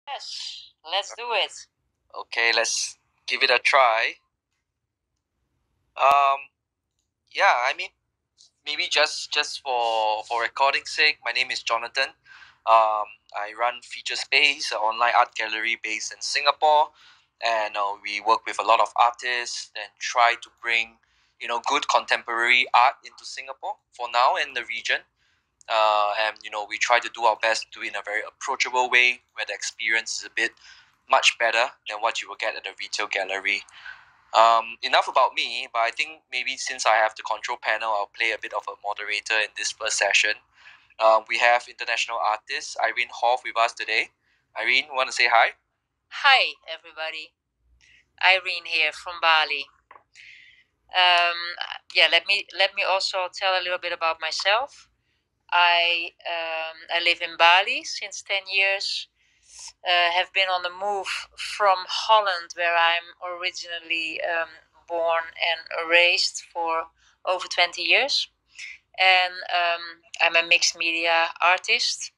Yes, let's do it. Okay, let's give it a try. Um, yeah, I mean, maybe just for recording sake, my name is Jonathan. I run Feature Space, an online art gallery based in Singapore, and we work with a lot of artists and try to bring good contemporary art into Singapore for now in the region. And we try to do our best to do it in a very approachable way where the experience is a bit much better than what you will get at a retail gallery. Enough about me, but I think maybe since I have the control panel, I'll play a bit of a moderator in this first session. We have international artist Irene Hoff with us today. Irene, want to say hi? Hi, everybody. Irene here from Bali. Let me also tell a little bit about myself. I live in Bali since 10 years. Have been on the move from Holland, where I'm originally born and raised, for over 20 years. And I'm a mixed media artist.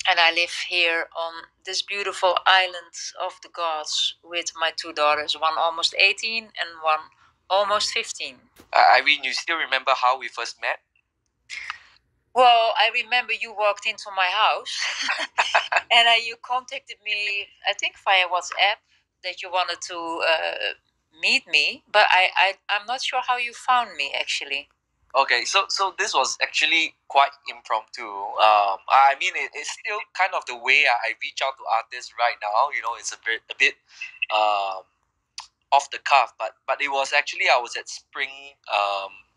And I live here on this beautiful island of the gods with my two daughters, one almost 18 and one almost 15. Irene, you still remember how we first met? Well, I remember you walked into my house and you contacted me, I think via WhatsApp, that you wanted to meet me, but I'm not sure how you found me actually. Okay, so this was actually quite impromptu. I mean, it's still kind of the way I reach out to artists right now. It's a bit um, off the cuff, but it was actually I was at Spring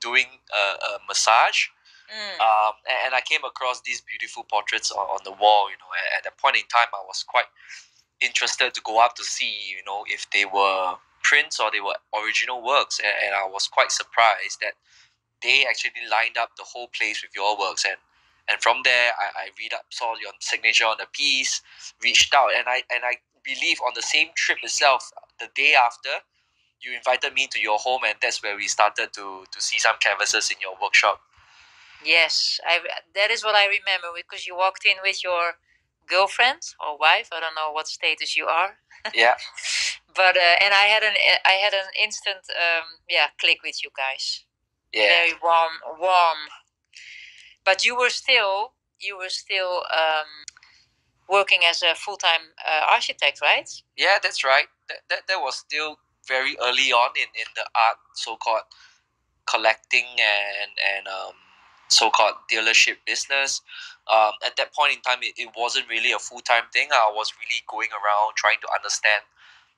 doing a massage. And I came across these beautiful portraits on the wall. At that point in time, I was quite interested to go up to see, if they were prints or they were original works, and I was quite surprised that they actually lined up the whole place with your works, and from there I read up, saw your signature on the piece, reached out, and I believe on the same trip itself, the day after, you invited me to your home, and that's where we started to see some canvases in your workshop. Yes, that is what I remember, because you walked in with your girlfriend or wife. I don't know what status you are. Yeah. But and I had an instant click with you guys. Yeah. Very warm. But you were still working as a full-time architect, right? Yeah, that's right. That was still very early on in the art so-called collecting and so-called dealership business. At that point in time, it wasn't really a full-time thing. I was really going around trying to understand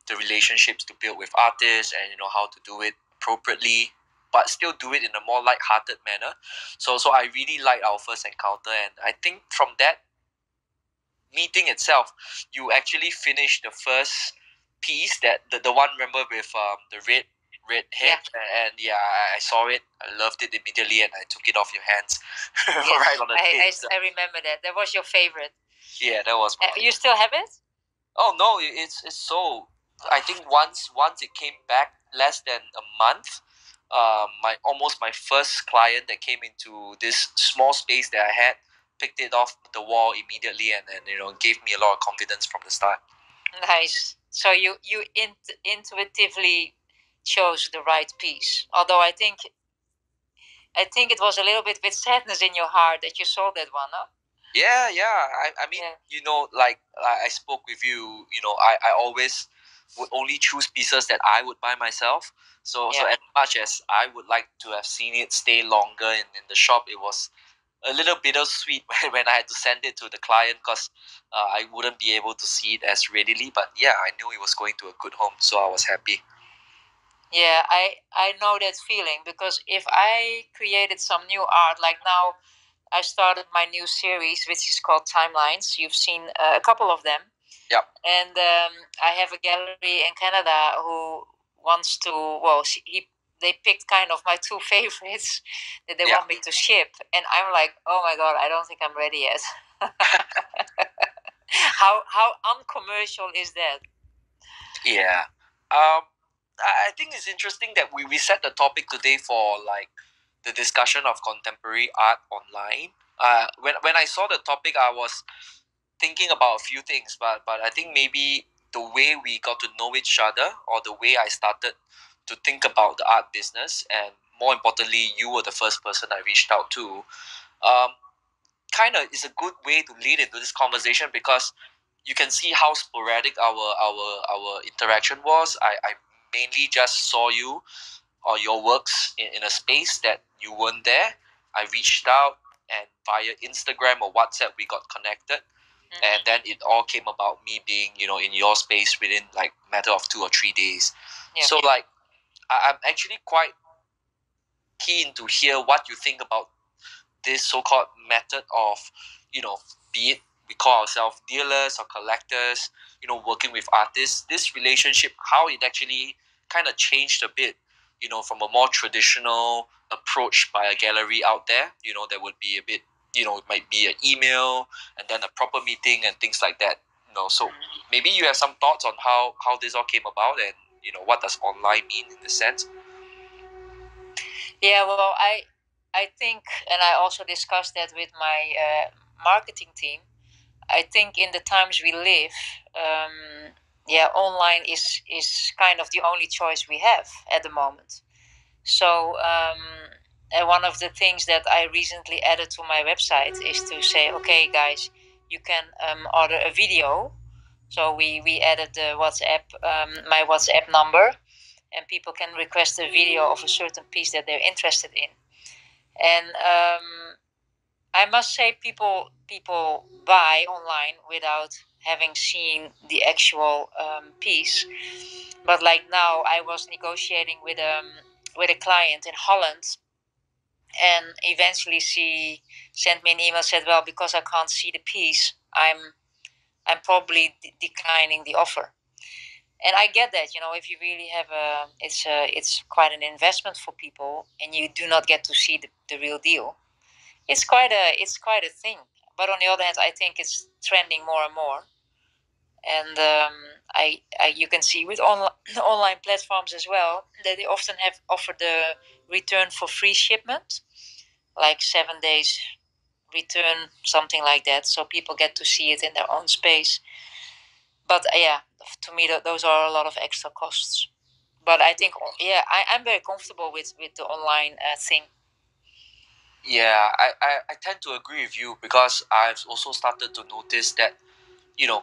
the relationships to build with artists, and how to do it appropriately, but still do it in a more light-hearted manner. So I really liked our first encounter, and I think from that meeting itself, you actually finished the first piece, that the one, remember, with the red head. And yeah, I saw it, I loved it immediately, and I took it off your hands. Yes, right on the I, tip. I remember that. That was your favorite. Yeah, that was my You still have it? Oh no, it's so. I think once it came back, less than a month. My first client that came into this small space that I had picked it off the wall immediately, and gave me a lot of confidence from the start. Nice. So you intuitively chose the right piece. Although I think it was a little bit with sadness in your heart that you sold that one, no? Yeah. I mean, like I spoke with you. I always would only choose pieces that I would buy myself. So as much as I would like to have seen it stay longer in the shop, it was a little bittersweet when I had to send it to the client, because I wouldn't be able to see it as readily. But yeah, I knew it was going to a good home, so I was happy. Yeah, I know that feeling, because if I created some new art, like now I started my new series, which is called Timelines. You've seen a couple of them. Yep. And I have a gallery in Canada who wants to, well, they picked kind of my two favorites that they want me to ship. And I'm like, oh my God, I don't think I'm ready yet. How uncommercial is that? Yeah. I think it's interesting that we set the topic today for like the discussion of contemporary art online. When I saw the topic, I was thinking about a few things, but I think maybe the way we got to know each other, or the way I started to think about the art business, and more importantly, you were the first person I reached out to. Kind of is a good way to lead into this conversation, because you can see how sporadic our interaction was. I mainly just saw you or your works in a space that you weren't there. I reached out, and via Instagram or WhatsApp we got connected, and then it all came about me being, in your space within like matter of 2 or 3 days. Yeah. So like I'm actually quite keen to hear what you think about this so-called method of, be it we call ourselves dealers or collectors, working with artists. This relationship, how it actually kind of changed a bit, from a more traditional approach by a gallery out there. There would be a bit, it might be an email and then a proper meeting and things like that. So maybe you have some thoughts on how this all came about, and what does online mean in this sense. Yeah, well, I think, and I also discussed that with my marketing team. I think in the times we live, online is kind of the only choice we have at the moment. So one of the things that I recently added to my website is to say, okay, guys, you can order a video. So we added the WhatsApp, my WhatsApp number, and people can request a video of a certain piece that they're interested in. And I must say, people buy online without having seen the actual piece. But like now, I was negotiating with a client in Holland, and eventually she sent me an email, said, "Well, because I can't see the piece, I'm probably declining the offer." And I get that, if you really have it's quite an investment for people, and you do not get to see the real deal. It's quite a thing. But on the other hand, I think it's trending more and more. And you can see with online platforms as well that they often have offered the return for free shipment, like 7 days return, something like that, so people get to see it in their own space. But to me, those are a lot of extra costs. But I think, I'm very comfortable with the online thing. Yeah, I tend to agree with you, because I've also started to notice that,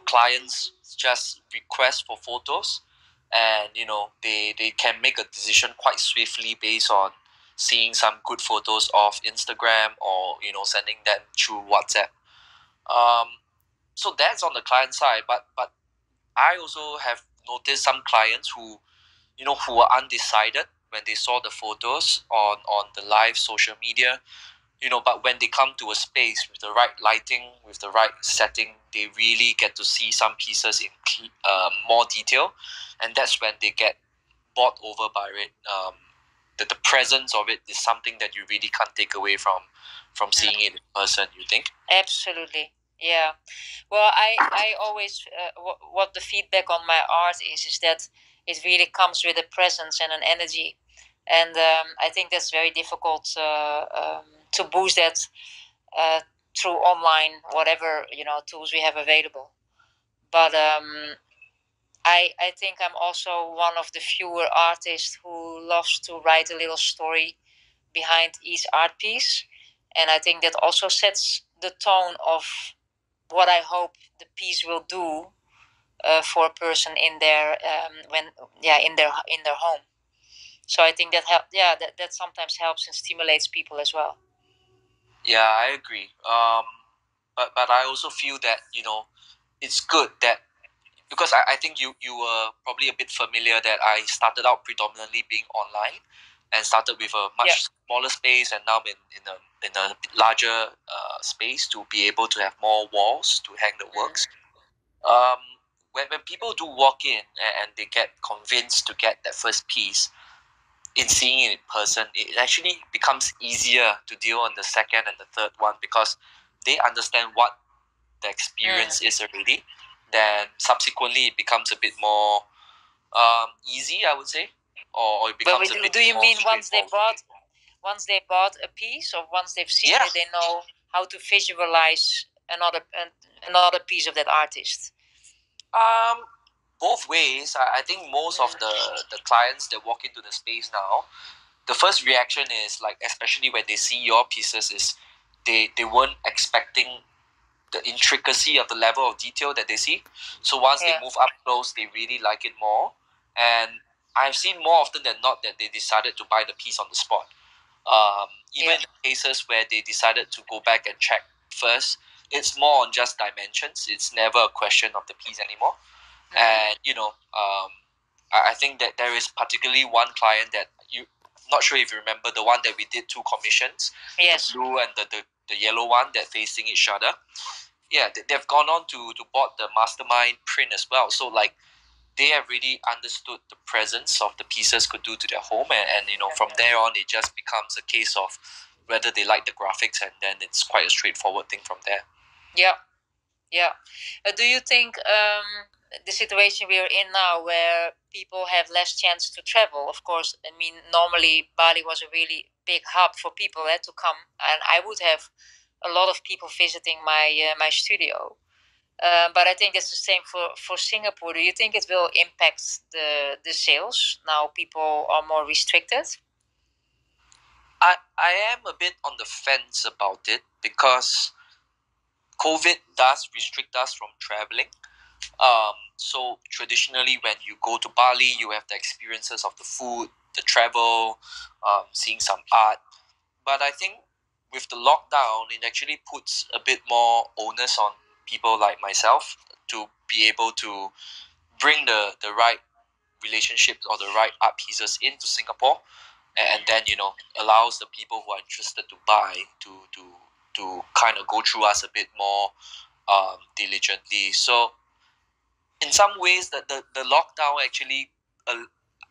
clients just request for photos, and, they can make a decision quite swiftly based on seeing some good photos of Instagram, or, sending them through WhatsApp. So that's on the client side, but I also have noticed some clients who, who were undecided when they saw the photos on the live social media, but when they come to a space with the right lighting, with the right setting, they really get to see some pieces in more detail, and that's when they get bought over by it. The presence of it is something that you really can't take away from seeing it in person, you think? Absolutely. Yeah. Well, I always what the feedback on my art is that it really comes with a presence and an energy, and I think that's very difficult to boost that through online, whatever tools we have available. But I think I'm also one of the fewer artists who loves to write a little story behind each art piece, and I think that also sets the tone of what I hope the piece will do for a person in their in their home. So I think that that sometimes helps and stimulates people as well. Yeah, I agree. But I also feel that it's good that, because I think you were probably a bit familiar that I started out predominantly being online, and started with a much smaller space, and now in a larger space to be able to have more walls to hang the works. When people do walk in, and they get convinced to get that first piece, in seeing it in person, it actually becomes easier to deal on the second and the third one, because they understand what the experience is already. Then subsequently it becomes a bit more easy, I would say, or it becomes a bit. Do you mean once they bought a piece, or once they've seen it, they know how to visualize another piece of that artist? Both ways. I think most of the clients that walk into the space now, the first reaction is like, especially when they see your pieces, is they weren't expecting the intricacy of the level of detail that they see. So once they move up close, they really like it more. And I've seen more often than not that they decided to buy the piece on the spot. Even in cases where they decided to go back and check first, it's more on just dimensions. It's never a question of the piece anymore. And I think that there is particularly one client that not sure if you remember, the one that we did 2 commissions, the blue and the yellow one that facing each other. Yeah, they've gone on to bought the Mastermind print as well. So like they have really understood the presence of the pieces could do to their home, and from there on it just becomes a case of whether they like the graphics, and then it's quite a straightforward thing from there. Yeah. Do you think the situation we are in now, where people have less chance to travel? Of course, I mean, normally Bali was a really big hub for people to come, and I would have a lot of people visiting my studio. But I think it's the same for Singapore. Do you think it will impact the sales? Now people are more restricted. I am a bit on the fence about it, because COVID does restrict us from traveling. So traditionally, when you go to Bali, you have the experiences of the food, the travel, seeing some art. But I think with the lockdown, it actually puts a bit more onus on people like myself to be able to bring the right relationships or the right art pieces into Singapore, and then allows the people who are interested to buy to kind of go through us a bit more diligently. So in some ways, the lockdown actually,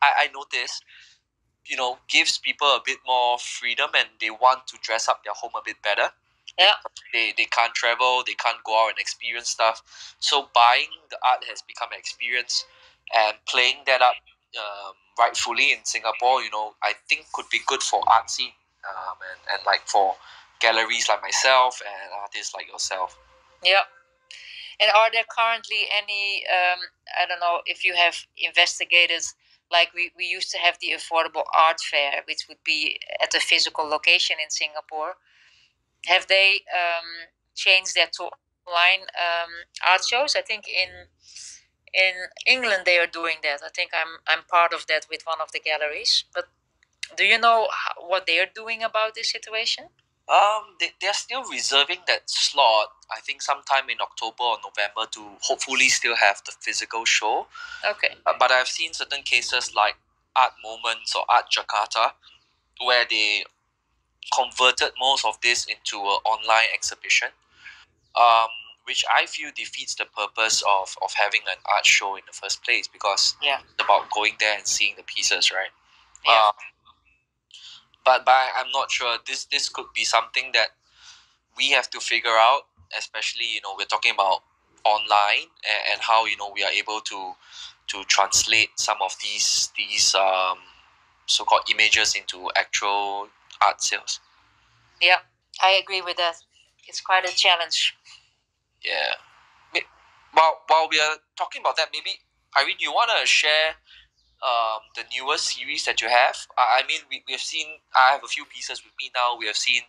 I noticed, gives people a bit more freedom, and they want to dress up their home a bit better. They can't travel, they can't go out and experience stuff. So buying the art has become an experience, and playing that up rightfully in Singapore, I think could be good for art scene, and like for galleries like myself and artists like yourself. Yeah. And are there currently any, I don't know if you have investigated, like we used to have the affordable art fair, which would be at a physical location in Singapore. Have they changed that to online art shows? I think in England they are doing that. I think I'm part of that with one of the galleries. But do you know what they are doing about this situation? They're still reserving that slot, I think sometime in October or November, to hopefully still have the physical show. Okay. But I've seen certain cases like Art Moments or Art Jakarta, where they converted most of this into an online exhibition, which I feel defeats the purpose of having an art show in the first place, because it's about going there and seeing the pieces, right? Yeah. But I'm not sure. This could be something that we have to figure out, especially we're talking about online, and how we are able to translate some of these so-called images into actual art sales. Yeah, I agree with that. It's quite a challenge. Yeah. While we are talking about that, maybe Irene, you want to share the newer series that you have? I mean, we have seen. I have a few pieces with me now. We have seen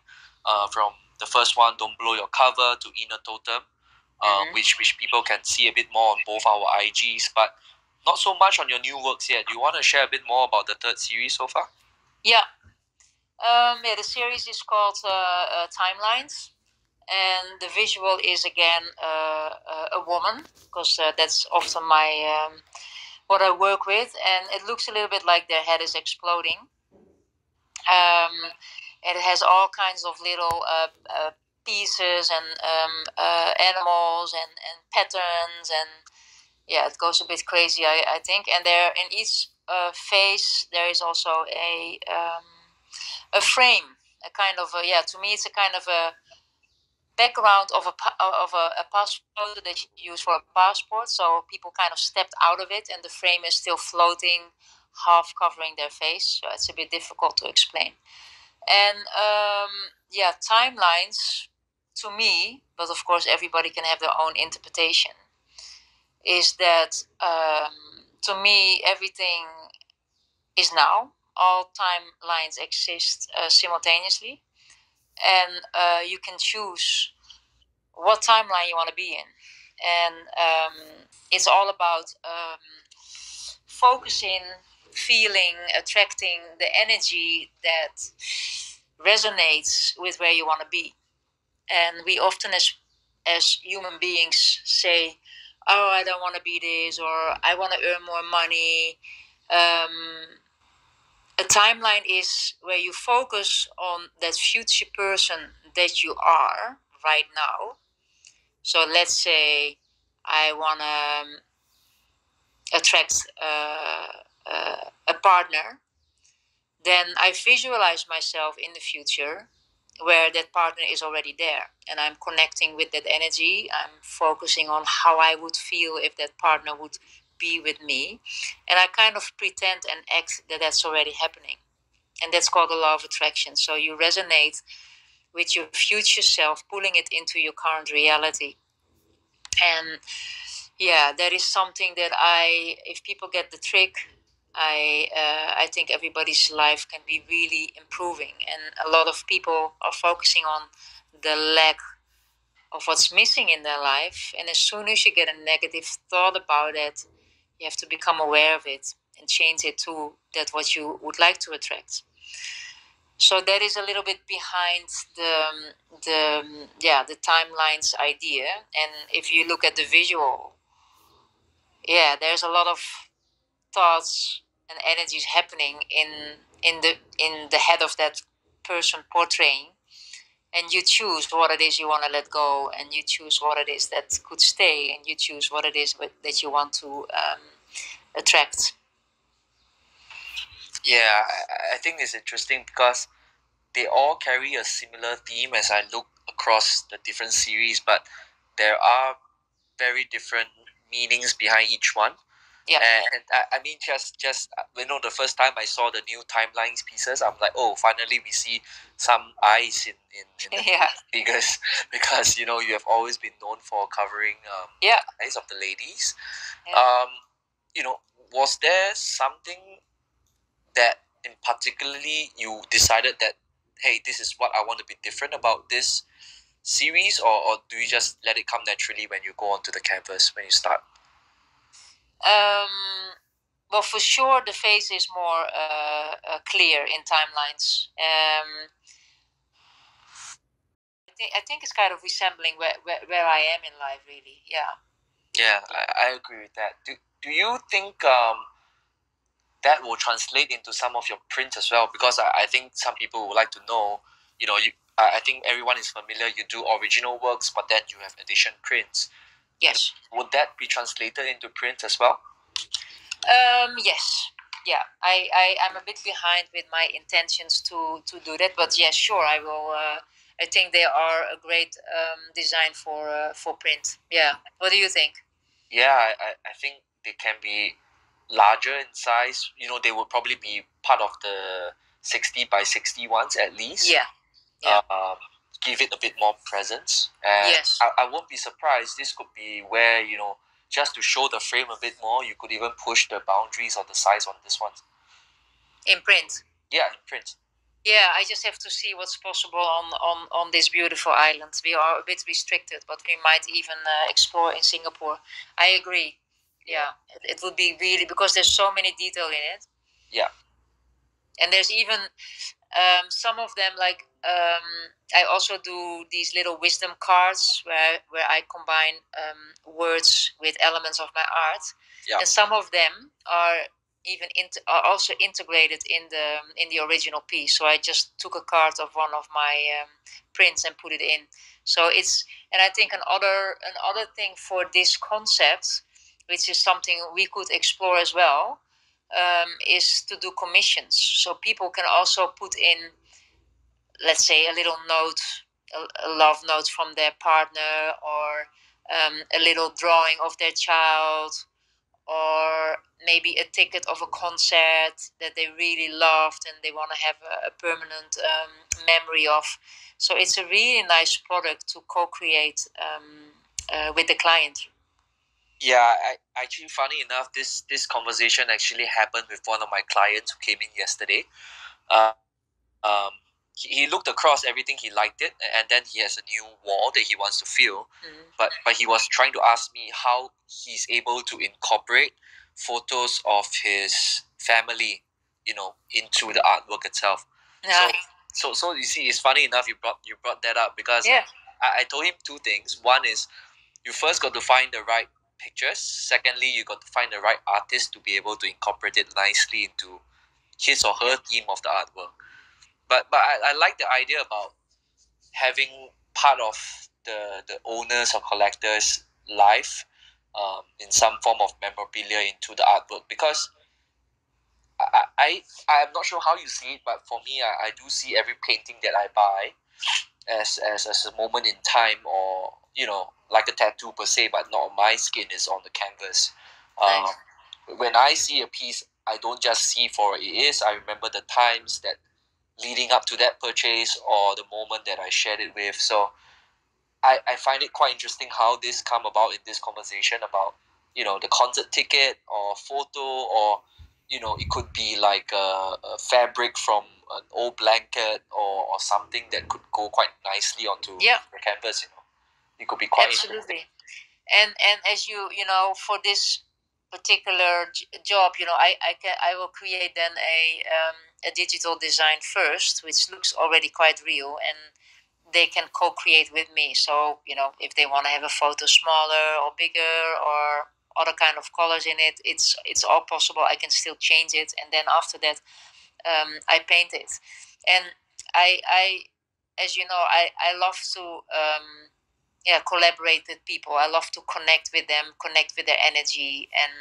from the first one, Don't Blow Your Cover, to Inner Totem, which people can see a bit more on both our IGs, but not so much on your new works yet. Do you want to share a bit more about the third series so far? Yeah. The series is called Timelines, and the visual is again a woman, because that's often my what I work with, and it looks a little bit like their head is exploding. It has all kinds of little pieces and animals and patterns, and it goes a bit crazy, I think. And there in each face there is also a frame, a kind of to me it's a kind of a background of a passport that you use for a passport. So people kind of stepped out of it, and the frame is still floating, half covering their face. So it's a bit difficult to explain. And timelines. to me, but of course everybody can have their own interpretation, is that to me everything is now. All timelines exist simultaneously, and you can choose what timeline you want to be in. And it's all about focusing, feeling, attracting the energy that resonates with where you want to be. And we often, as human beings, say, "Oh, I don't want to be this," or "I want to earn more money." A timeline is where you focus on that future person that you are right now. So let's say I want to attract a partner. Then I visualize myself in the future where that partner is already there, and I'm connecting with that energy. I'm focusing on how I would feel if that partner would be with me, and I kind of pretend and act that that's already happening. And that's called the law of attraction. So you resonate with your future self, pulling it into your current reality. And yeah, that is something that if people get the trick, I think everybody's life can be really improving. And a lot of people are focusing on the lack of what's missing in their life. And as soon as you get a negative thought about it, you have to become aware of it and change it to that what you would like to attract. So that is a little bit behind the timelines idea. And if you look at the visual, there's a lot of thoughts and energies happening in the head of that person portraying, and you choose what it is you want to let go, and you choose what it is that could stay, and you choose what it is that you want to attract. Yeah, I think it's interesting because they all carry a similar theme as I look across the different series, but there are very different meanings behind each one. Yeah. And I mean, just the first time I saw the new timelines pieces, I'm like, oh, finally we see some eyes in the figures, because you have always been known for covering eyes of the ladies. Yeah. Was there something that in particularly you decided that, hey, this is what I want to be different about this series, or do you just let it come naturally when you go onto the canvas when you start? Well, for sure, the face is more clear in timelines. I think it's kind of resembling where I am in life, really. Yeah. Yeah, I agree with that. Do you think that will translate into some of your prints as well? Because I think some people would like to know, I think everyone is familiar, you do original works, but then you have edition prints. Yes. Would that be translated into print as well? Yes. Yeah, I'm a bit behind with my intentions to do that, but yeah, sure, I will. I think they are a great design for print. Yeah. What do you think? Yeah, I think they can be larger in size. They would probably be part of the 60 by 60 ones at least. Yeah. Yeah. Give it a bit more presence. And yes. I won't be surprised. This could be where, just to show the frame a bit more, you could even push the boundaries of the size on this one. In print? Yeah, in print. Yeah, I just have to see what's possible on this beautiful island. We are a bit restricted, but we might even explore in Singapore. I agree. Yeah, it would be really, because there's so many detail in it. Yeah. And there's even some of them, like I also do these little wisdom cards where I combine words with elements of my art. Yeah. And some of them are even are also integrated in the original piece. So I just took a card of one of my prints and put it in. So and I think another thing for this concept, which is something we could explore as well, is to do commissions. So people can also put in, let's say, a little note, a love note from their partner, or a little drawing of their child, or maybe a ticket of a concert that they really loved and they want to have a permanent memory of. So it's a really nice product to co-create with the client. Yeah, actually, funny enough, this conversation actually happened with one of my clients who came in yesterday. Uh, um, he looked across everything, he liked it, and then he has a new wall that he wants to fill. But he was trying to ask me how he's able to incorporate photos of his family, into the artwork itself. Yeah. So you see, it's funny enough you brought that up, because I told him two things. One is, you first got to find the right pictures. Secondly, you got to find the right artist to be able to incorporate it nicely into his or her theme of the artwork. But I like the idea about having part of the owners or collectors' life in some form of memorabilia into the artwork, because I'm not sure how you see it, but for me, I do see every painting that I buy as a moment in time, or like a tattoo per se, but not on my skin, is on the canvas. Nice. When I see a piece, I don't just see for what it is. I remember the times that leading up to that purchase, or the moment that I shared it with. So I find it quite interesting how this come about in this conversation about the concert ticket or photo, or it could be like a fabric from an old blanket, or something that could go quite nicely onto the canvas. It could be quite absolutely. And as you for this particular job, I will create then a digital design first, which looks already quite real, and they can co-create with me. So if they want to have a photo smaller or bigger or other kind of colors in it, it's all possible. I can still change it, and then after that, I paint it. And I as you know, I love to collaborate with people. I love to connect with them, connect with their energy, and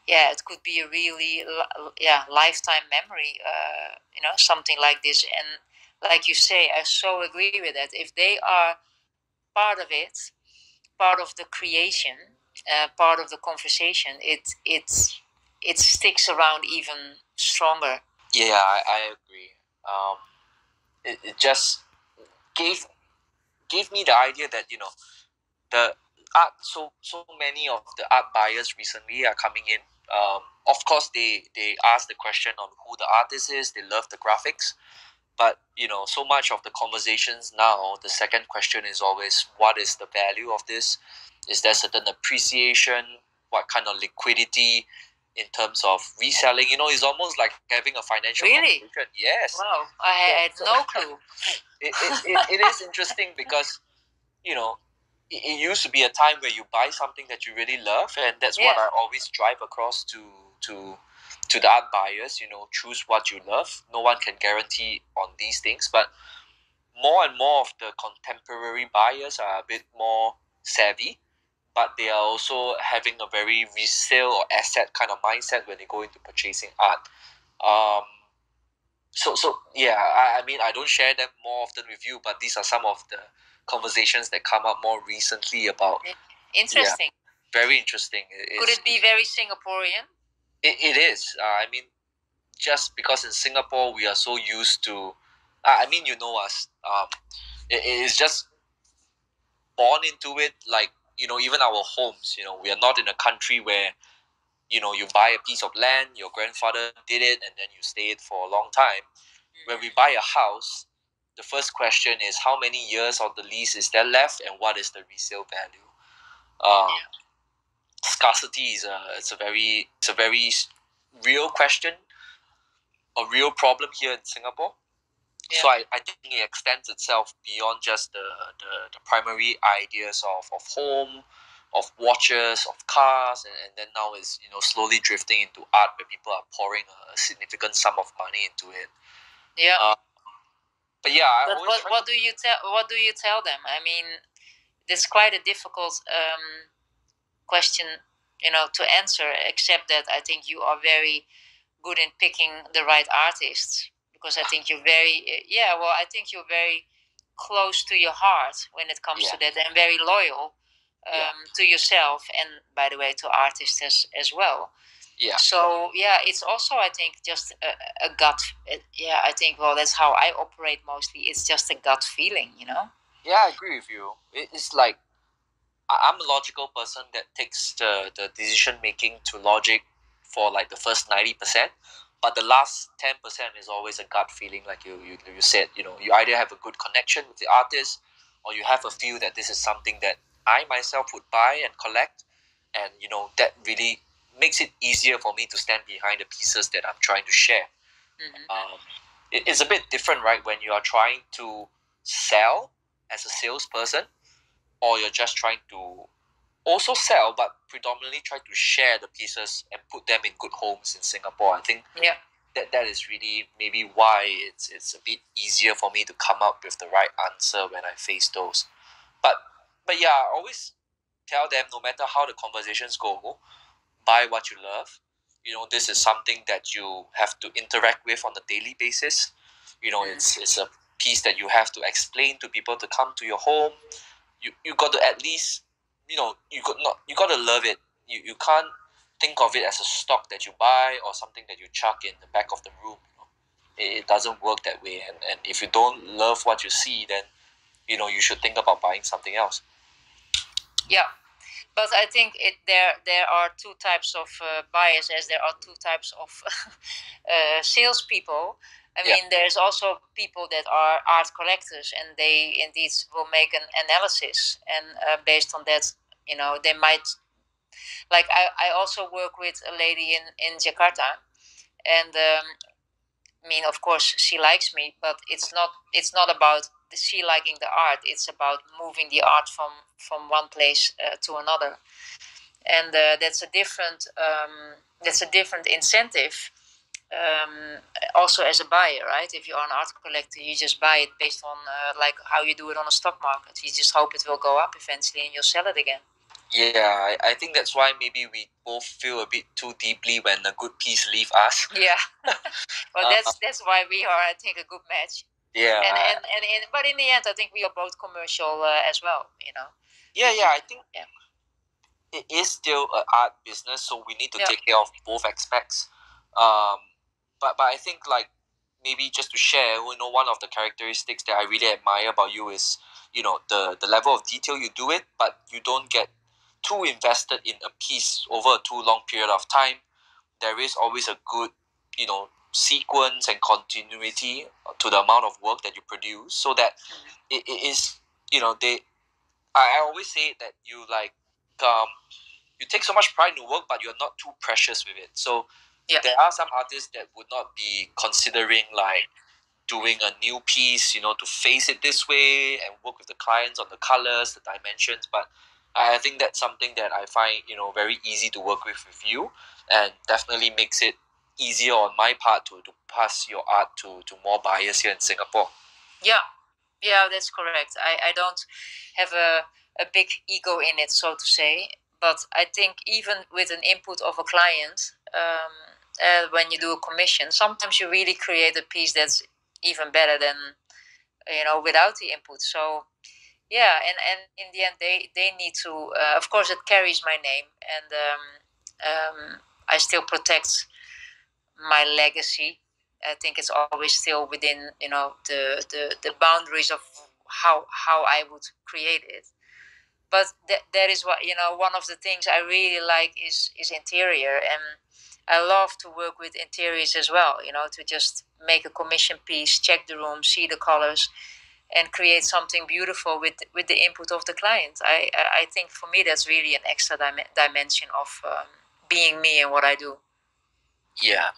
it could be a really lifetime memory. Something like this. And like you say, I so agree with that. If they are part of it, part of the creation, part of the conversation, it sticks around even stronger. Yeah, I agree. It just gave me the idea that the art, so many of the art buyers recently are coming in. Of course, they ask the question on who the artist is. They love the graphics, but so much of the conversations now, the second question is always, what is the value of this? Is there certain appreciation? What kind of liquidity in terms of reselling? It's almost like having a financial conversation. Yes. Wow, I had no clue. It is interesting because it used to be a time where you buy something that you really love, and that's what I always drive across to the art buyers. Choose what you love. No one can guarantee on these things, but more and more of the contemporary buyers are a bit more savvy, but they are also having a very resale or asset kind of mindset when they go into purchasing art. So yeah, I mean, I don't share them more often with you, but these are some of the conversations that come up more recently about. Interesting. Very interesting. Could it be very Singaporean? It is. I mean, just because in Singapore we are so used to, I mean, us. It is just born into it. Like even our homes. We are not in a country where you buy a piece of land, your grandfather did it, and then you stay it for a long time. When we buy a house, the first question is how many years of the lease is there left, and what is the resale value. Scarcity is a very real question, a real problem here in Singapore. So I think it extends itself beyond just the primary ideas of home, of watches, of cars, and then now is slowly drifting into art, where people are pouring a significant sum of money into it. Yeah. But yeah, what do you tell them? I mean, it's quite a difficult question, to answer. Except that I think you are very good in picking the right artists, because I think you're very I think you're very close to your heart when it comes to that, and very loyal to yourself, and by the way to artists as well. Yeah. So yeah, it's also, I think, just a gut. Yeah, I think, well, that's how I operate mostly. It's just a gut feeling, you know. Yeah, I agree with you. It's like I'm a logical person that takes the decision making to logic for like the first 90%, but the last 10% is always a gut feeling, like you said. You know, you either have a good connection with the artist, or you have a feel that this is something that I myself would buy and collect, and you know that really makes it easier for me to stand behind the pieces that I'm trying to share. It's a bit different, right? When you are trying to sell as a salesperson, or you're just trying to also sell, but predominantly try to share the pieces and put them in good homes in Singapore. I think that is really maybe why it's a bit easier for me to come up with the right answer when I face those. But yeah, I always tell them, no matter how the conversations go, buy what you love. You know, this is something that you have to interact with on a daily basis. You know, it's a piece that you have to explain to people to come to your home. You got to at least, you got to love it. You can't think of it as a stock that you buy or something that you chuck in the back of the room. You know? It doesn't work that way. And if you don't love what you see, then you should think about buying something else. Yeah, but I think there are two types of buyers, as there are two types of salespeople. I mean, there's also people that are art collectors, and they indeed will make an analysis, and based on that, they might. Like, I also work with a lady in Jakarta, and I mean, of course, she likes me, but it's not about she liking the art. It's about moving the art from one place to another, and that's a different incentive. Also, as a buyer, right? If you are an art collector, you just buy it based on like how you do it on a stock market. You just hope it will go up eventually, and you'll sell it again. Yeah, I think that's why maybe we both feel a bit too deeply when a good piece leave us. Yeah, well, that's why we are, I think, a good match. Yeah, but in the end, I think we are both commercial as well. Yeah, I think it is still an art business, so we need to take care of both aspects. But I think, like, maybe just to share, one of the characteristics that I really admire about you is the level of detail you do it, but you don't get too invested in a piece over a too long period of time. There is always a good sequence and continuity to the amount of work that you produce, so that it is they I always say that you take so much pride in your work, but you're not too precious with it. So there are some artists that would not be considering like doing a new piece, to face it this way and work with the clients on the colors, the dimensions. But I think that's something that I find very easy to work with you, and definitely makes it easier on my part to pass your art to more buyers here in Singapore. Yeah, that's correct. I don't have a big ego in it, so to say. But I think even with an input of a client, when you do a commission, sometimes you really create a piece that's even better than without the input. So yeah, and in the end, they need to. Of course, it carries my name, and I still protect my legacy. I think it's always still within the boundaries of how I would create it. But that is what one of the things I really like is interior, and I love to work with interiors as well. To just make a commission piece, check the room, see the colors, and create something beautiful with the input of the client. I think for me that's really an extra dimension of being me and what I do. Yeah.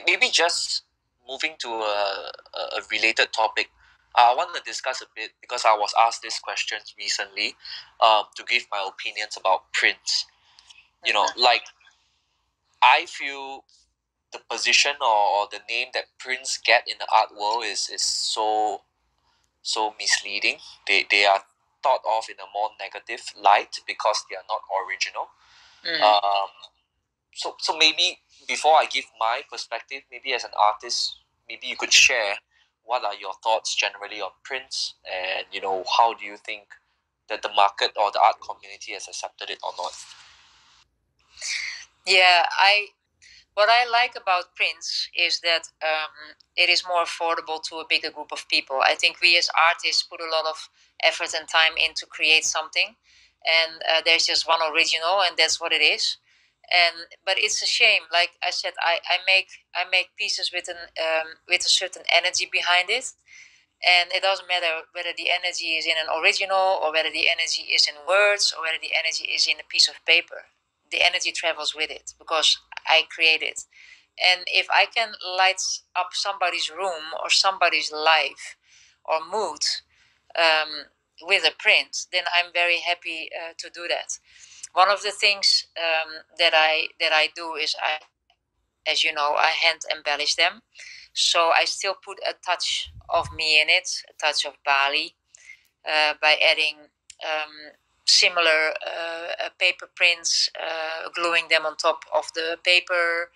Maybe just moving to a related topic. I want to discuss a bit because I was asked this question recently, to give my opinions about prints. Like, I feel the position or the name that prints get in the art world is so misleading. They are thought of in a more negative light because they are not original. So maybe before I give my perspective, maybe as an artist, maybe you could share what are your thoughts generally on prints, and how do you think that the market or the art community has accepted it or not? Yeah, what I like about prints is that it is more affordable to a bigger group of people. I think we as artists put a lot of effort and time in to create something, and there's just one original, and that's what it is. And but it's a shame. Like I said, I make pieces with a certain energy behind it, and it doesn't matter whether the energy is in an original or whether the energy is in words or whether the energy is in a piece of paper. The energy travels with it because I create it. And if I can light up somebody's room or somebody's life or mood um, with a print, then I'm very happy to do that. One of the things that I do is as you know, I hand embellish them. So I still put a touch of me in it, a touch of Bali, by adding similar paper prints, gluing them on top of the paper,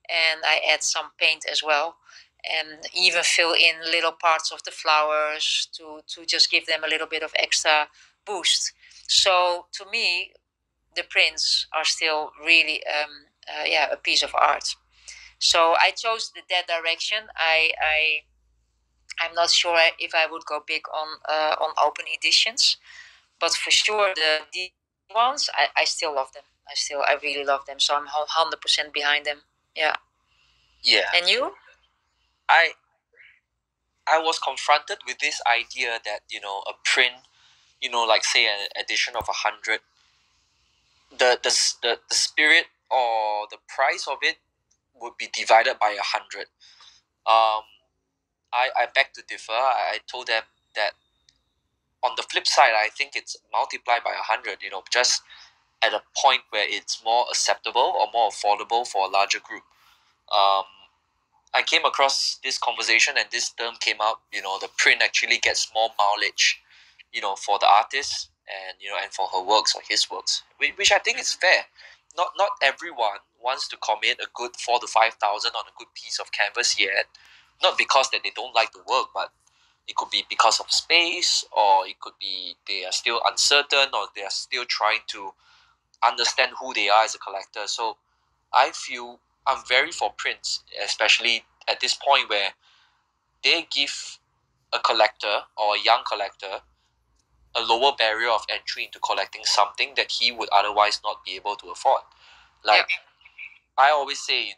and I add some paint as well, and even fill in little parts of the flowers to just give them a little bit of extra boost. So to me, the prints are still really yeah, a piece of art. So I chose that direction. I'm not sure if I would go big on open editions, but for sure the ones I still love them. I really love them. So I'm 100% behind them. Yeah. Yeah. And you? I I was confronted with this idea that a print, like say an edition of 100, the spirit or the price of it would be divided by 100. Um, I beg to differ. I told them that on the flip side, I think it's multiplied by 100. Just at a point where it's more acceptable or more affordable for a larger group. Um, I came across this conversation and this term came out. The print actually gets more mileage, for the artist and for her works or his works, which I think is fair. Not everyone wants to commit a good 4 to 5 thousand on a good piece of canvas yet. Not because that they don't like the work, but it could be because of space, or it could be they are still uncertain, or they are still trying to understand who they are as a collector. So I feel I'm very for prints, especially at this point where they give a collector or a young collector a lower barrier of entry into collecting something that he would otherwise not be able to afford. Like I always say,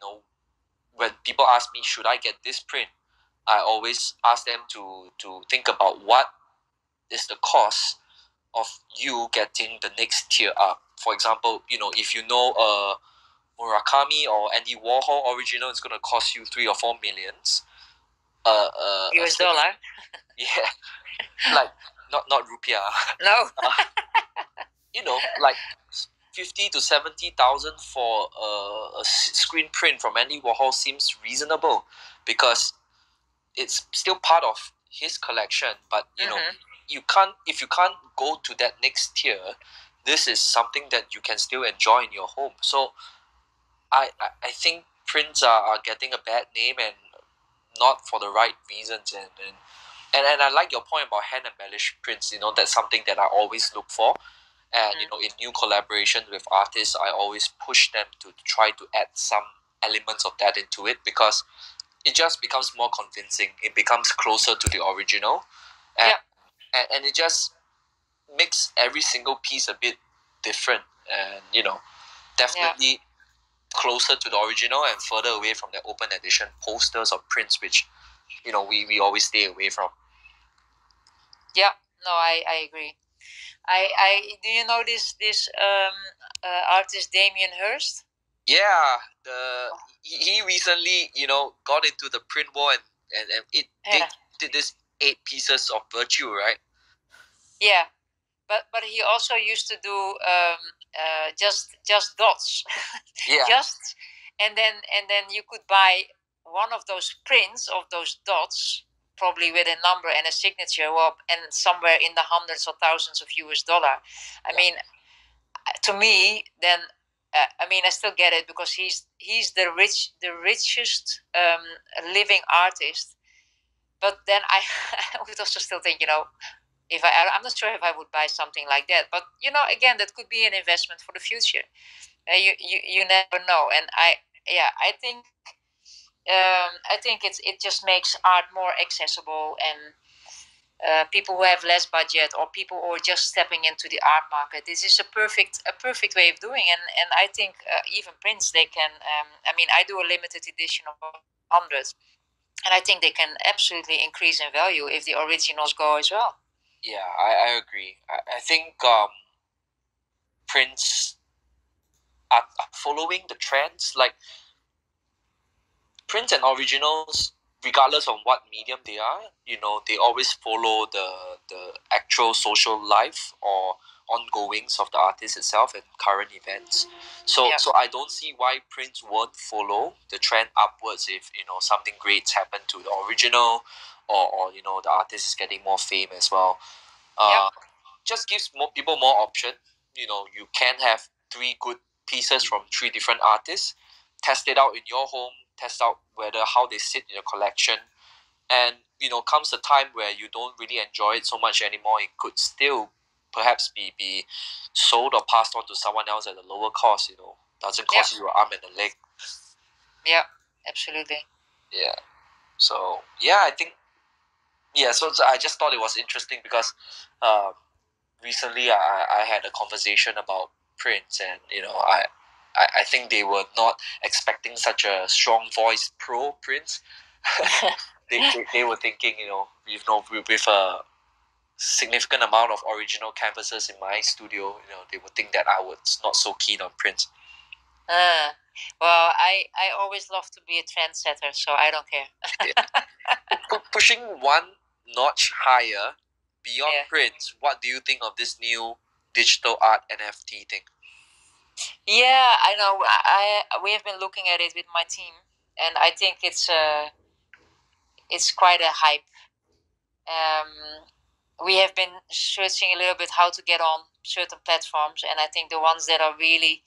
when people ask me, should I get this print? I always ask them to think about what is the cost of you getting the next tier up. For example, if Murakami or Andy Warhol original is going to cost you 3 or 4 millions. US dollar? Yeah, like not rupiah. No. Like 50 to 70 thousand for a screen print from Andy Warhol seems reasonable because it's still part of his collection. But you can't if you can't go to that next tier. This is something that you can still enjoy in your home. So I think prints are getting a bad name, and not for the right reasons. And I like your point about hand embellished prints. That's something that I always look for. And in new collaborations with artists, I always push them to try to add some elements of that into it, because it just becomes more convincing. It becomes closer to the original, and and it just makes every single piece a bit different, and definitely closer to the original and further away from the open edition posters or prints, which we always stay away from. Yeah, no, I agree. I do you know this artist Damien Hirst? Yeah, he recently got into the print war, and they did this 8 pieces of Virtue, right? Yeah, but he also used to do just dots. Yeah. Just and then you could buy one of those prints of those dots, probably with a number and a signature, and somewhere in the hundreds or thousands of US dollar. I mean, to me, then I mean, I still get it because he's the richest living artist. But then I would also still think, if I'm not sure if I would buy something like that. But again, that could be an investment for the future. You never know. And I think it just makes art more accessible, and people who have less budget or people who are just stepping into the art market, this is a perfect way of doing. And I think even prints, they can. I mean, I do a limited edition of 100, and I think they can absolutely increase in value if the originals go as well. Yeah, I agree. I think prints are following the trends. Like prints and originals, regardless of what medium they are, they always follow the actual social life or ongoings of the artist itself and current events. So I don't see why prints won't follow the trend upwards if something great happened to the original, or the artist is getting more fame as well. Just gives more people more option. You can have 3 good pieces from 3 different artists, test it out in your home, test out whether how they sit in your collection, and comes a time where you don't really enjoy it so much anymore, it could still perhaps be sold or passed on to someone else at a lower cost. Doesn't cost you an arm and a leg. Yeah, absolutely. Yeah. So yeah, I think so I just thought it was interesting because recently I had a conversation about prints, and I think they were not expecting such a strong voice pro Prince. they were thinking, with a significant amount of original canvases in my studio, they would think that I was not so keen on Prince. Well, I always love to be a trendsetter, so I don't care. Pushing one notch higher beyond Prince, what do you think of this new digital art NFT thing? Yeah, I know. We have been looking at it with my team, and I think it's quite a hype. We have been searching a little bit how to get on certain platforms, and I think the ones that are really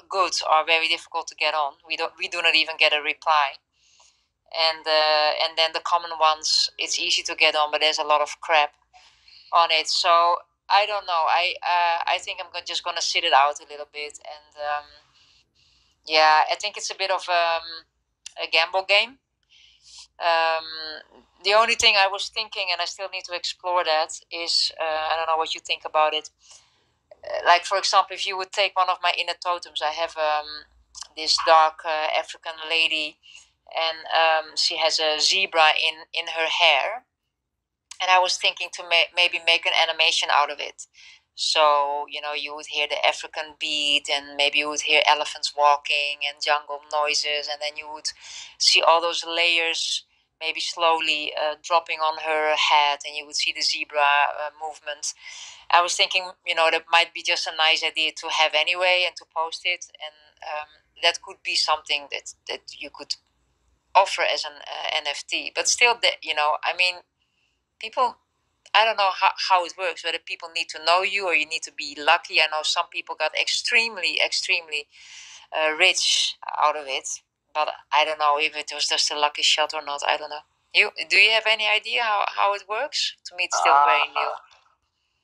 good are very difficult to get on. We do not even get a reply, and then the common ones, it's easy to get on, but there's a lot of crap on it. So I don't know. I think I'm just gonna sit it out a little bit, and I think it's a bit of a gamble game. The only thing I was thinking, and I still need to explore that, is I don't know what you think about it. Like, for example, if you would take one of my inner totems, I have this dark African lady, and she has a zebra in her hair. And I was thinking to maybe make an animation out of it. So, you would hear the African beat, and maybe you would hear elephants walking and jungle noises, and then you would see all those layers maybe slowly dropping on her head, and you would see the zebra movement. I was thinking, that might be just a nice idea to have anyway and to post it, and that could be something that you could offer as an NFT. But still, I mean, people, I don't know how it works, whether people need to know you or you need to be lucky. I know some people got extremely rich out of it, but I don't know if it was just a lucky shot or not. I don't know. Do you have any idea how it works? To me, it's still very new.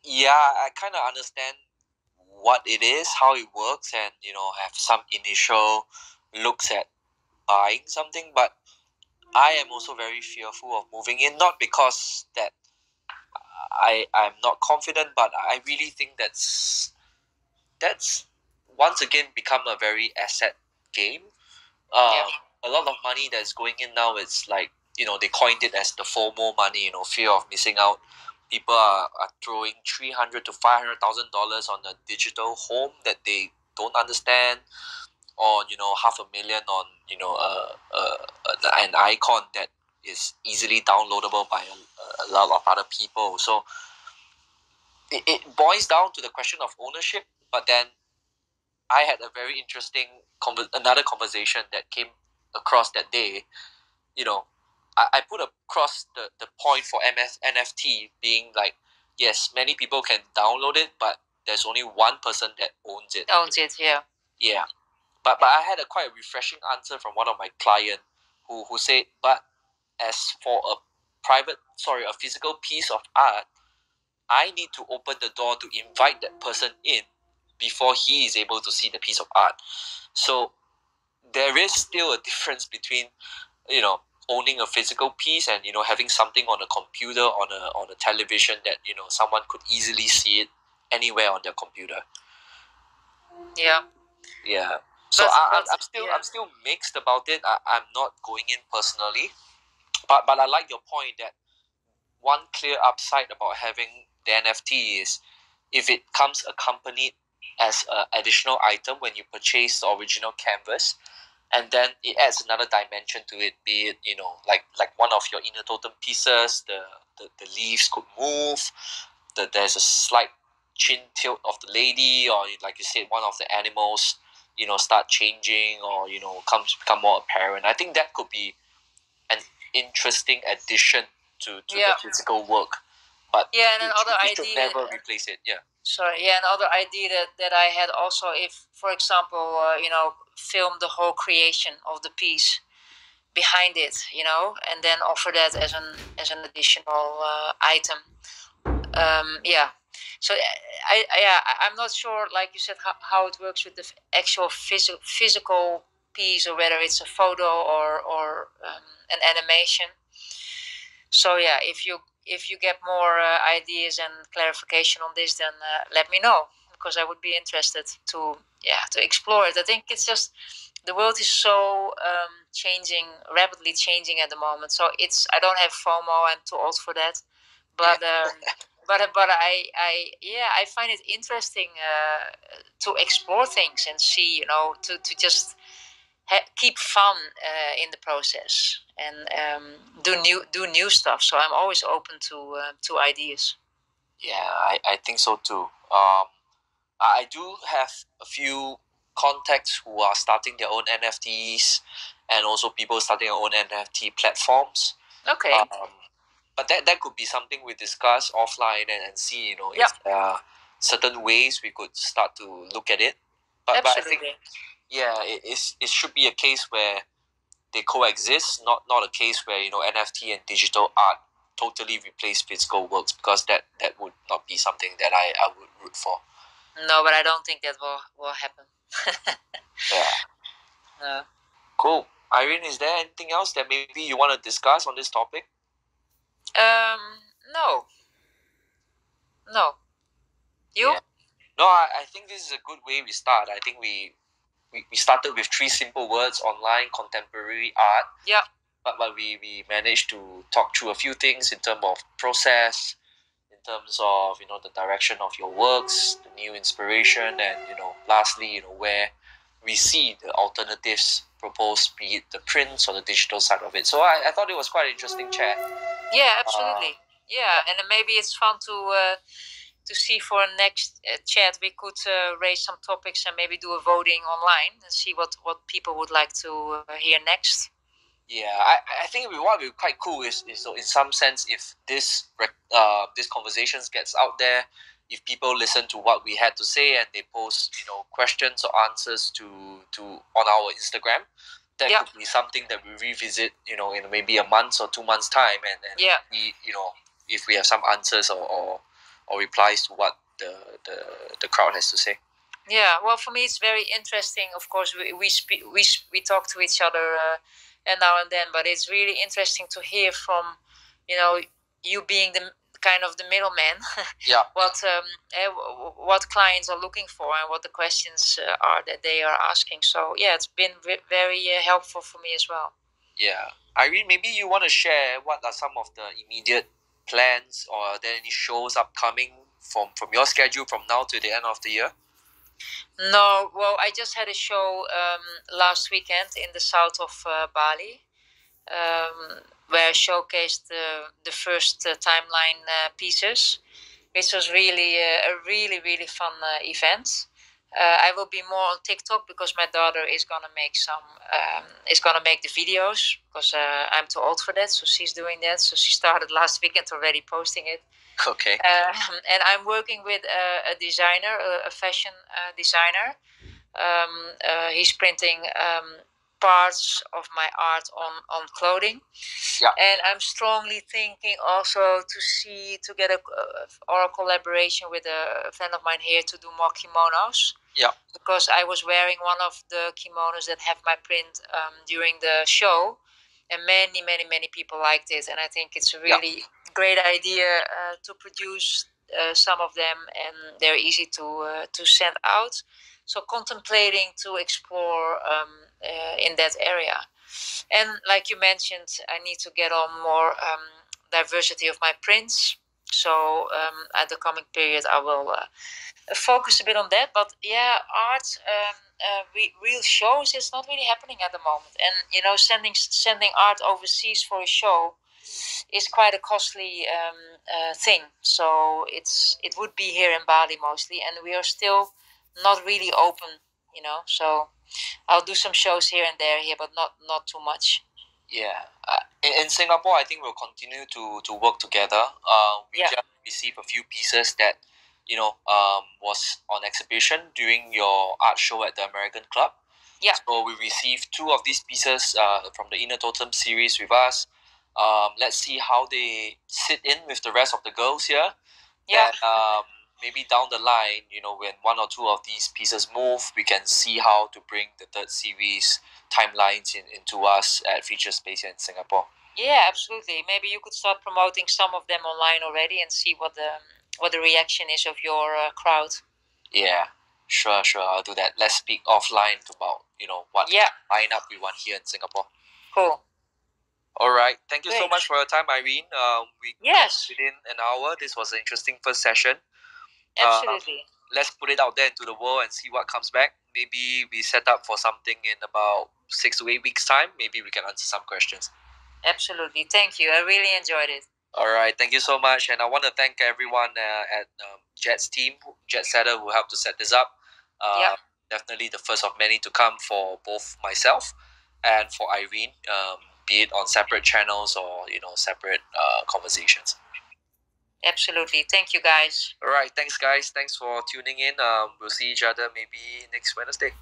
Yeah, I kind of understand what it is, how it works, and have some initial looks at buying something, but I am also very fearful of moving in, not because that I'm not confident, but I really think that's once again become a very asset game. A lot of money that's going in now, it's like, they coined it as the FOMO money, fear of missing out. People are throwing $300,000 to $500,000 on a digital home that they don't understand, or $500,000 on an icon that is easily downloadable by a lot of other people. So it boils down to the question of ownership. But then I had a very interesting another conversation that came across that day. I put across the point for NFT being like, yes, many people can download it, but there's only one person that owns it. Yeah. But I had a quite a refreshing answer from one of my clients who said, but as for a physical piece of art, I need to open the door to invite that person in, before he is able to see the piece of art. So there is still a difference between, owning a physical piece and, having something on a computer, on a television that, someone could easily see it anywhere on their computer. Yeah. Yeah. So I'm still mixed about it. I'm not going in personally, but I like your point that one clear upside about having the NFT is if it comes accompanied as an additional item when you purchase the original canvas, and then it adds another dimension to it. Be it like one of your inner totem pieces, the leaves could move. There's a slight chin tilt of the lady, or like you said, one of the animals start changing, or become more apparent. I think that could be an interesting addition to the physical work, but and another you should idea, never replace it. Another idea that I had also, if for example film the whole creation of the piece behind it, and then offer that as an additional item. So I'm not sure, like you said, how it works with the actual physical piece, or whether it's a photo or an animation. So if you get more ideas and clarification on this, then let me know, because I would be interested to explore it. I think it's just the world is so rapidly changing at the moment. So I don't have FOMO. I'm too old for that, but. But I find it interesting to explore things and see, to just keep fun in the process, and do new stuff. So I'm always open to ideas. Yeah, I think so too. I do have a few contacts who are starting their own NFTs, and also people starting their own NFT platforms. Okay. But that could be something we discuss offline and see, if there are certain ways we could start to look at it. But I think, it should be a case where they coexist, not a case where NFT and digital art totally replace physical works, because that would not be something that I would root for. No, but I don't think that will happen. No. Cool. Irene, is there anything else that maybe you want to discuss on this topic? No. You? Yeah. No, I think this is a good way we start. I think we started with 3 simple words: online, contemporary art. Yeah. But we managed to talk through a few things in terms of process, in terms of the direction of your works, the new inspiration, and lastly where we see the alternatives proposed, be it the prints or the digital side of it. So I thought it was quite an interesting chat. Yeah, absolutely. And maybe it's fun to see for a next chat. We could raise some topics and maybe do a voting online and see what people would like to hear next. Yeah, I think what would be quite cool is in some sense, if this conversations gets out there, if people listen to what we had to say and they post questions or answers to on our Instagram, that could be something that we revisit in maybe a month or 2 months time, and we, if we have some answers or replies to what the crowd has to say. Yeah, well, for me it's very interesting. Of course, we talk to each other and now and then, but it's really interesting to hear from you being the kind of the middleman. What clients are looking for and what the questions are that they are asking. So it's been very helpful for me as well. Yeah, Irene, maybe you want to share what are some of the immediate plans, or are there any shows upcoming from your schedule from now to the end of the year? No, well, I just had a show last weekend in the south of Bali, where I showcased the first timeline pieces, which was really a really fun event. I will be more on TikTok because my daughter is gonna make the videos, because I'm too old for that, so she's doing that. So she started last weekend already posting it. Okay. And I'm working with a designer, a fashion designer. He's printing parts of my art on clothing. Yeah. And I'm strongly thinking also to get a collaboration with a friend of mine here to do more kimonos. Yeah. Because I was wearing one of the kimonos that have my print during the show, and many people liked it, and I think it's a really great idea to produce some of them, and they're easy to send out. So contemplating to explore in that area. And like you mentioned, I need to get on more diversity of my prints. So at the coming period, I will focus a bit on that. But yeah, art, real shows, it's not really happening at the moment. And you know, sending art overseas for a show is quite a costly thing. So it would be here in Bali mostly, and we are still not really open. You know, so I'll do some shows here and there here, but not too much. Yeah. In Singapore, I think we'll continue to work together. We just received a few pieces that, you know, was on exhibition during your art show at the American Club. Yeah. So we received 2 of these pieces from the Inner Totem series with us. Let's see how they sit in with the rest of the girls here. Yeah. And, maybe down the line, you know, when 1 or 2 of these pieces move, we can see how to bring the 3rd series timelines into us at Feature Space in Singapore. Yeah, absolutely. Maybe you could start promoting some of them online already and see what the reaction is of your crowd. Yeah, sure, I'll do that. Let's speak offline about, you know, what lineup we want here in Singapore. Cool. All right. Thank you so much for your time, Irene. We Yes. within an hour. This was an interesting first session. Absolutely. Let's put it out there into the world and see what comes back. Maybe we set up for something in about 6 to 8 weeks' time. Maybe we can answer some questions. Absolutely. Thank you. I really enjoyed it. All right. Thank you so much. And I want to thank everyone at Jet's team, Jet Setter, who helped to set this up. Definitely the first of many to come for both myself and for Irene, be it on separate channels or, you know, separate conversations. Absolutely. Thank you, guys. All right. Thanks, guys. Thanks for tuning in. We'll see each other maybe next Wednesday.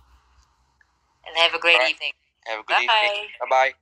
And have a great evening. Have a good evening. Bye-bye.